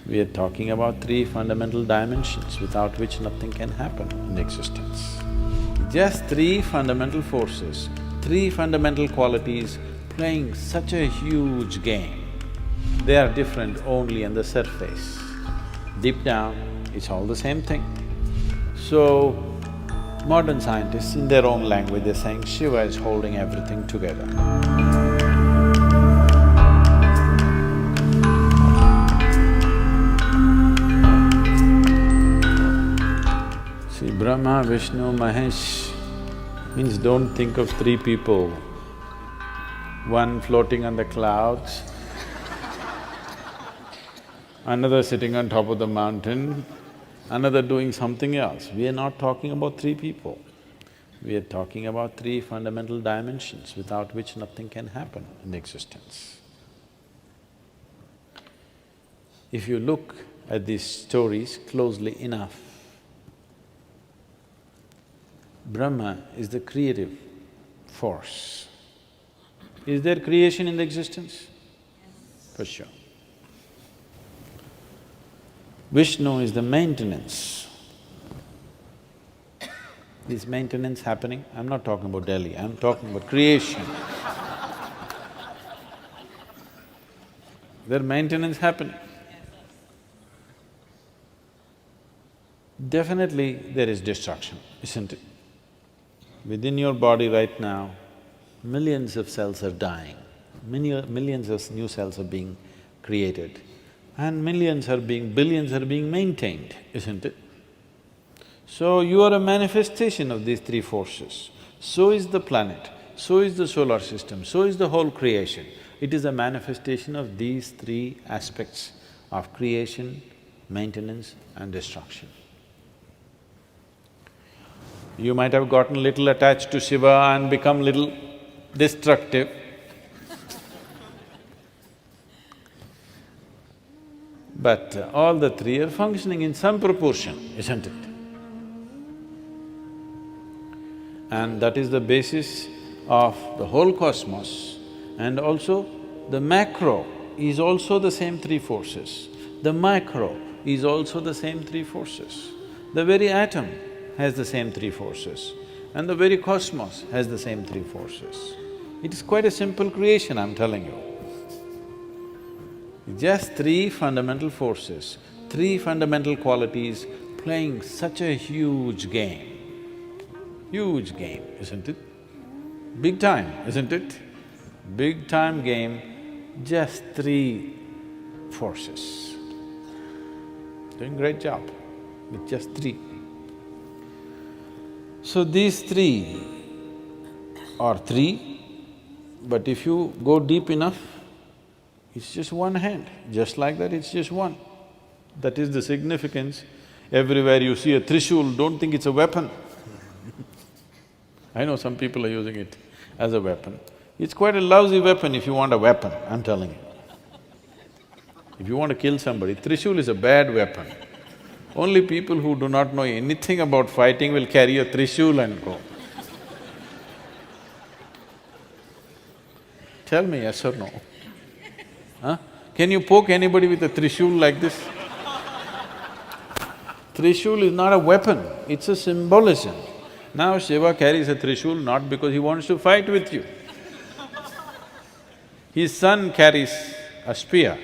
We are talking about three fundamental dimensions without which nothing can happen in existence. Just three fundamental forces, three fundamental qualities playing such a huge game. They are different only on the surface. Deep down, it's all the same thing. So, modern scientists, in their own language, they're saying Shiva is holding everything together. See, Brahma, Vishnu, Mahesh means don't think of three people, one floating on the clouds, another sitting on top of the mountain, another doing something else. We are not talking about three people. We are talking about three fundamental dimensions without which nothing can happen in existence. If you look at these stories closely enough, Brahma is the creative force. Is there creation in the existence? For sure. Vishnu is the maintenance. Is maintenance happening? I'm not talking about Delhi, I'm talking about creation. There maintenance happening. Definitely there is destruction, isn't it? Within your body right now, millions of cells are dying, millions of new cells are being created, and billions are being maintained, isn't it? So you are a manifestation of these three forces. So is the planet, so is the solar system, so is the whole creation. It is a manifestation of these three aspects of creation, maintenance and destruction. You might have gotten little attached to Shiva and become little destructive. But all the three are functioning in some proportion, isn't it? And that is the basis of the whole cosmos. And also, the macro is also the same three forces. The micro is also the same three forces. The very atom has the same three forces, and the very cosmos has the same three forces. It is quite a simple creation, I'm telling you. Just three fundamental forces, three fundamental qualities playing such a huge game. Huge game, isn't it? Big time, isn't it? Big time game, just three forces. Doing great job with just three. So these three are three, but if you go deep enough, it's just one hand, just like that it's just one. That is the significance. Everywhere you see a trishul, don't think it's a weapon. I know some people are using it as a weapon. It's quite a lousy weapon if you want a weapon, I'm telling you. If you want to kill somebody, trishul is a bad weapon. Only people who do not know anything about fighting will carry a trishul and go. Tell me yes or no? Huh? Can you poke anybody with a trishul like this? Trishul is not a weapon, it's a symbolism. Now Shiva carries a trishul not because he wants to fight with you. His son carries a spear.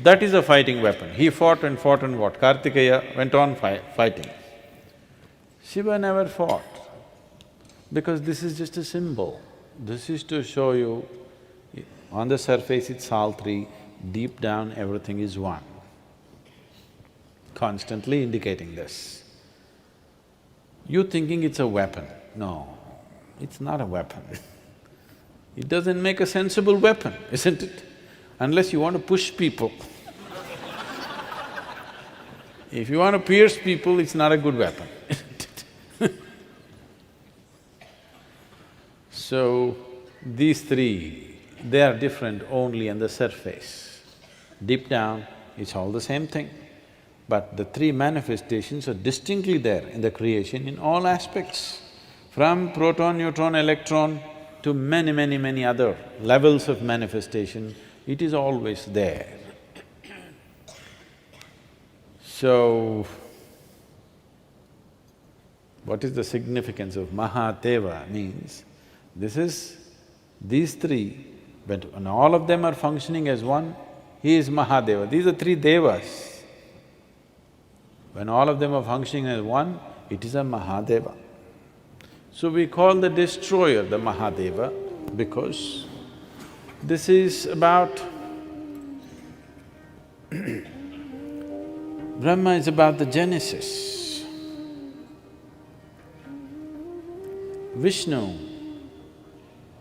That is a fighting weapon. He fought and what? Kartikeya went on fighting. Shiva never fought, because this is just a symbol. This is to show you, on the surface it's all three, deep down everything is one. Constantly indicating this. You thinking it's a weapon. No, it's not a weapon. It doesn't make a sensible weapon, isn't it? Unless you want to push people. If you want to pierce people, it's not a good weapon, isn't it? So, these three, they are different only on the surface. Deep down, it's all the same thing. But the three manifestations are distinctly there in the creation in all aspects. From proton, neutron, electron to many other levels of manifestation, it is always there. So, what is the significance of Mahadeva means, these three, when all of them are functioning as one, he is Mahadeva. These are three devas. When all of them are functioning as one, it is a Mahadeva. So we call the destroyer the Mahadeva because this is about… Brahma is about the genesis. Vishnu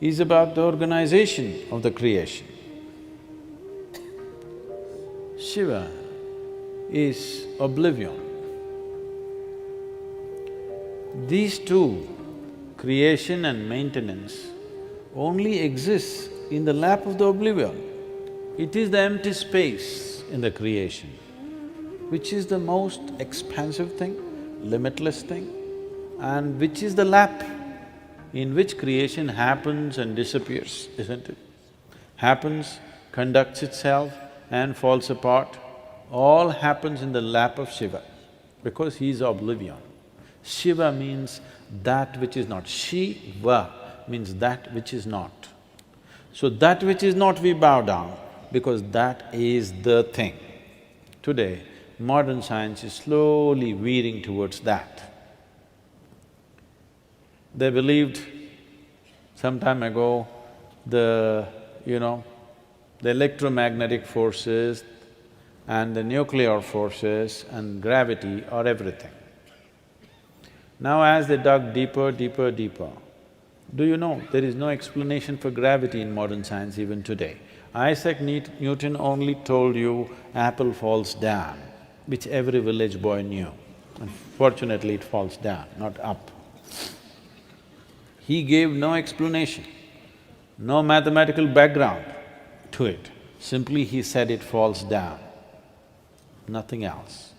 is about the organization of the creation. Shiva is oblivion. These two, creation and maintenance, only exist in the lap of the oblivion. It is the empty space in the creation, which is the most expansive thing, limitless thing, and which is the lap in which creation happens and disappears, isn't it? Happens, conducts itself and falls apart, all happens in the lap of Shiva, because he is oblivion. Shiva means that which is not. Shiva means that which is not. So that which is not we bow down, because that is the thing. Today, modern science is slowly veering towards that. They believed some time ago the electromagnetic forces and the nuclear forces and gravity are everything. Now as they dug deeper, deeper, deeper, do you know there is no explanation for gravity in modern science even today? Isaac Newton only told you apple falls down, which every village boy knew. Unfortunately, it falls down, not up. He gave no explanation, no mathematical background to it. Simply he said it falls down, nothing else.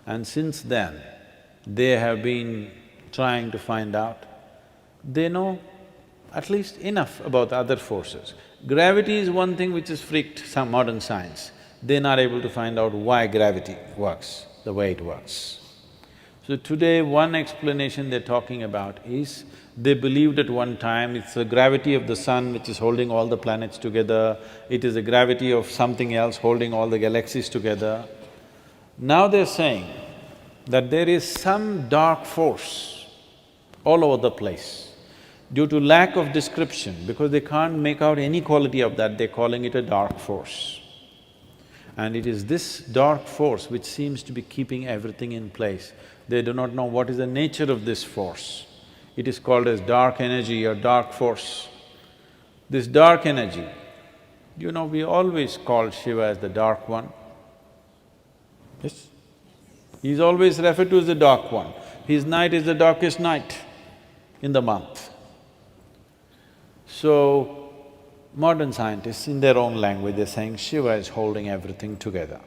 And since then, they have been trying to find out. They know at least enough about the other forces. Gravity is one thing which has freaked some modern science. They're not able to find out why gravity works the way it works. So today, one explanation they're talking about is, they believed at one time it's the gravity of the sun which is holding all the planets together, it is the gravity of something else holding all the galaxies together. Now they're saying that there is some dark force all over the place. Due to lack of description, because they can't make out any quality of that, they're calling it a dark force. And it is this dark force which seems to be keeping everything in place. They do not know what is the nature of this force. It is called as dark energy or dark force. This dark energy, we always call Shiva as the dark one. Yes? He's always referred to as the dark one. His night is the darkest night in the month. So, modern scientists, in their own language, they're saying Shiva is holding everything together.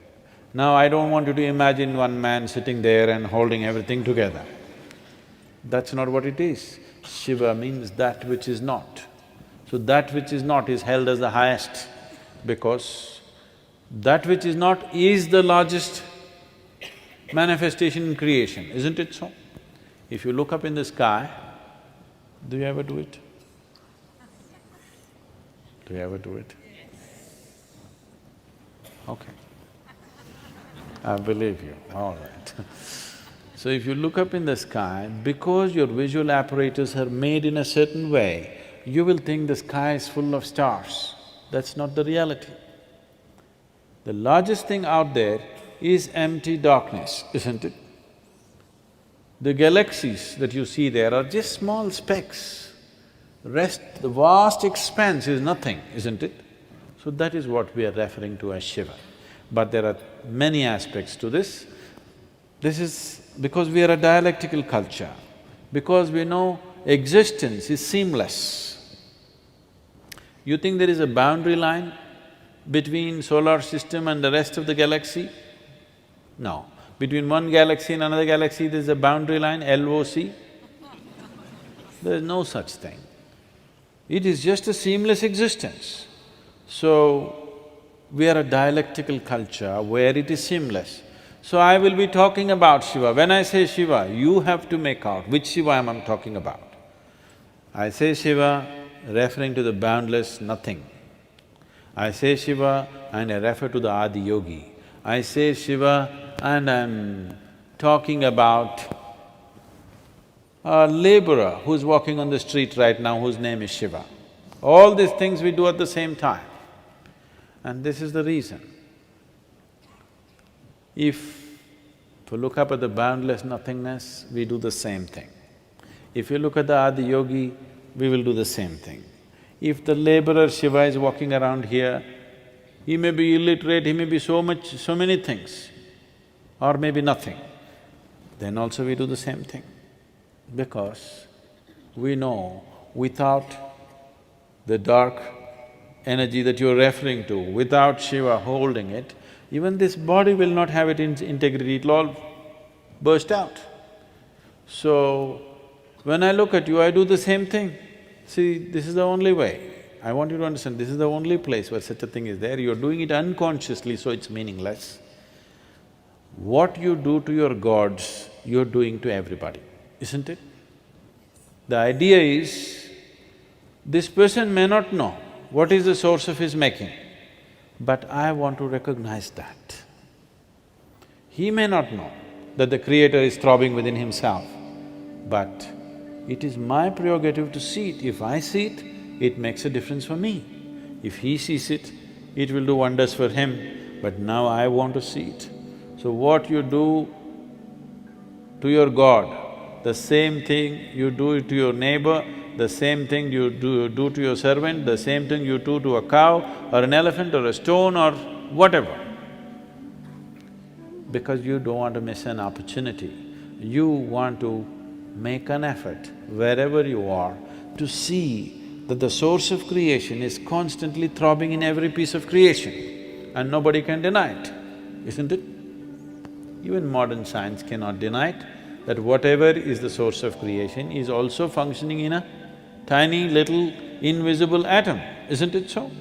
Now, I don't want you to imagine one man sitting there and holding everything together. That's not what it is. Shiva means that which is not. So that which is not is held as the highest, because that which is not is the largest manifestation in creation, isn't it so? If you look up in the sky, do you ever do it? Do you ever do it? Okay. I believe you, all right. So if you look up in the sky, because your visual apparatus are made in a certain way, you will think the sky is full of stars. That's not the reality. The largest thing out there is empty darkness, isn't it? The galaxies that you see there are just small specks. Rest, the vast expanse is nothing, isn't it? So that is what we are referring to as Shiva. But there are many aspects to this. This is because we are a dialectical culture, because we know existence is seamless. You think there is a boundary line between solar system and the rest of the galaxy? No. Between one galaxy and another galaxy, there's a boundary line, LOC? There's no such thing. It is just a seamless existence. So, we are a dialectical culture where it is seamless. So I will be talking about Shiva. When I say Shiva, you have to make out which Shiva am I talking about. I say Shiva referring to the boundless nothing. I say Shiva and I refer to the Adi Yogi. I say Shiva and I'm talking about a laborer who's walking on the street right now whose name is Shiva. All these things we do at the same time. And this is the reason. If you look up at the boundless nothingness, we do the same thing. If you look at the Adi Yogi, we will do the same thing. If the laborer Shiva is walking around here, he may be illiterate, he may be so many things, or maybe nothing, then also we do the same thing. Because we know without the dark energy that you're referring to, without Shiva holding it, even this body will not have its integrity, it'll all burst out. So, when I look at you, I do the same thing. See, this is the only way. I want you to understand, this is the only place where such a thing is there. You're doing it unconsciously, so it's meaningless. What you do to your gods, you're doing to everybody, isn't it? The idea is, this person may not know what is the source of his making, but I want to recognize that. He may not know that the Creator is throbbing within himself, but it is my prerogative to see it. If I see it, it makes a difference for me. If he sees it, it will do wonders for him, but now I want to see it. So what you do to your God, the same thing you do it to your neighbor, the same thing you do to your servant, the same thing you do to a cow or an elephant or a stone or whatever. Because you don't want to miss an opportunity. You want to make an effort wherever you are to see that the source of creation is constantly throbbing in every piece of creation and nobody can deny it, isn't it? Even modern science cannot deny it, that whatever is the source of creation is also functioning in a tiny little invisible atom, isn't it so?